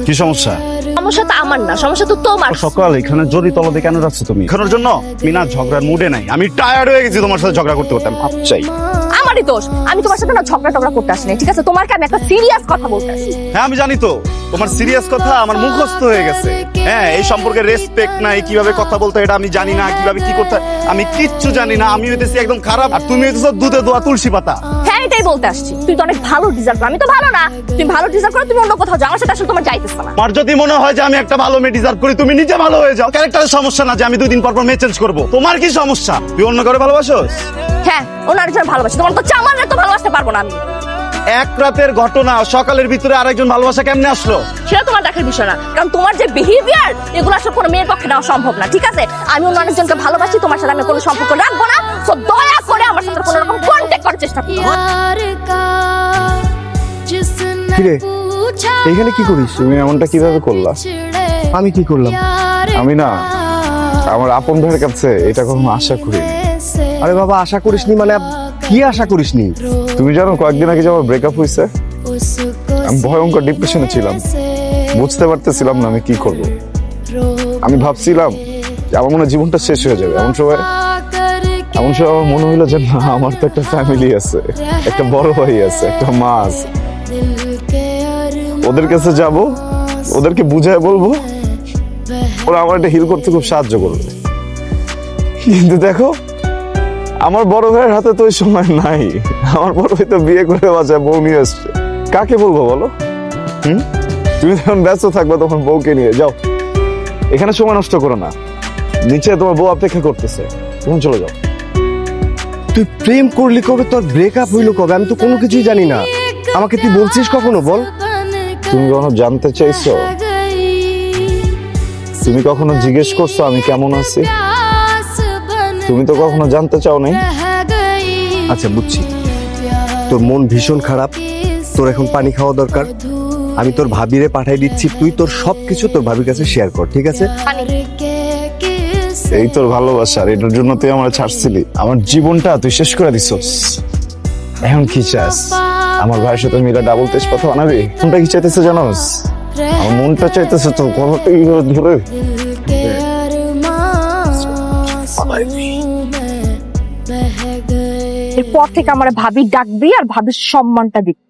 কি সমস্যা? সমস্যা তো আমার না, সমস্যা তো তোমার। সকাল এখানে জরি তলদে কেন যাচ্ছ তুমি? এখানের জন্য আমি না ঝগড়ার মুডে নাই, আমি টায়ার্ড হয়ে গেছি তোমার সাথে ঝগড়া করতে করতে। আমি ভাব চাই। আমারই দোষ, আমি তোমার সাথে না ঝগড়া টগড়া করতে আসিনি, ঠিক আছে? তোমার আমি একটা সিরিয়াস কথা বলতে আসি। হ্যাঁ আমি জানি তো, তোমার সিরিয়াস কথা আমার মুখস্থ হয়ে গেছে। হ্যাঁ এই সম্পর্কে রেসপেক্ট নাই, কিভাবে কথা বলতে এটা আমি জানি না, কিভাবে কি করতে আমি কিচ্ছু জানি না। আমি হইতেছি একদম খারাপ, আর তুমি হইতেছো দুধে দোয়া তুলসী পাতা। হ্যাঁ এটাই বলতে আসছি, তুই তো অনেক ভালো ডিজার্ভ করো। আমি তো ভালো না, তুমি ভালো ডিজার্ভ করো, তুমি অন্য কোথাও যাও, আমার সাথে আসলে তোমার যাইতেছ না। আমার যদি মনে হয় যে আমি একটা ভালো মেয়ে ডিজার্ভ করি, তুমি নিজে ভালো হয়ে যাও। ক্যারেক্টারের সমস্যা না যে আমি 2 দিন পর পর মেয়ে চেঞ্জ করবো। তোমার কি সমস্যা? তুই অন্য করে ভালোবাসোস? হ্যাঁ অন্য আরেকজন ভালোবাসি, তোমার তো চামার তো ভালোবাসতে পারবো না আমি। এক রাতের ঘটনা, সকালের ভিতরে আরেকজন ভালোবাসা কেমনে আসলো? সেটা তোমার দেখার বিষয় না, কারণ তোমার যে বিহেভিয়ার এগুলো আসলে কোনো মেয়ের পক্ষে নেওয়া সম্ভব না, ঠিক আছে? আমি অন্য আরেকজনকে ভালোবাসি, তোমার সাথে আমি কোনো সম্পর্ক রাখবো না। তো দয়া করে আমার সাথে কোনো রকম কন্ট্যাক্ট করার চেষ্টা করো। কিরে এখানে কি করিস? তুমি এমনটা কিভাবে করলা? আমি কি করলাম? আমি না আমার আপন ভাইয়ের কাছে এটা কখনো আশা করিনি। আরে বাবা আশা করিসনি মানে কি আশা করিসনি? তুমি জানো কয়েকদিন আগে যে আমার ব্রেকআপ হয়েছে, আমি ভয়ঙ্কর ডিপ্রেশনে ছিলাম, বুঝতে পারতেছিলাম না আমি কি করব। আমি ভাবছিলাম যে আমার মনে হয় জীবনটা শেষ হয়ে যাবে। এমন সময় আমার মনে হইলো যে না, আমার তো একটা ফ্যামিলি আছে, একটা বড় ভাই আছে, একটা মা আছে। ওদের কাছে যাব, ওদেরকে বুঝায় বলবো, ওরা আমার একটা হিল করতে খুব সাহায্য করবে। কিন্তু দেখো আমার বড় ভাইয়ের হাতে তো ওই সময় নাই। আমার বড় ভাই তো বিয়ে করে বাজায় বউ নিয়ে আসছে। কাকে বলবো বলো? তুমি যখন ব্যস্ত থাকবে তখন বউকে নিয়ে যাও, এখানে সময় নষ্ট করো না। নিচে তোমার বউ অপেক্ষা করতেছে, তখন চলে যাও। তুই প্রেম করলি কবে? তোর ব্রেকআপ হইলো কবে? আমি তো কোনো কিছুই জানি না। আমাকে তুই বলছিস কখনো বল? তুমি কখনো জানতে চাইছো? তুমি কখনো জিজ্ঞেস করছো আমি কেমন আছি? তুমি তো কখনো জানতে চাও নাই। আচ্ছা বুঝছি, তোর মন ভীষণ খারাপ, তোর এখন পানি খাওয়া দরকার। আমি তোর ভাবিরে পাঠাই দিচ্ছি, তুই তোর সবকিছু তোর ভাবির কাছে শেয়ার কর, ঠিক আছে? এই তোর ভালোবাসা, আর এটার জন্য তুই আমার ছাড়ছিলি। আমার জীবনটা তুই শেষ করে দিছস। এখন কি চাস? আমার ভাইয়ের সাথে মিলে ডাবল তেজপাত বানাবি? মনটা কি চাইতেছে জানোস? আমার মনটা চাইতেছে তোর গলাটা এইভাবে ধরে এরপর থেকে আমার ভাবি ডাকবি আর ভাবির সম্মানটা দিবি।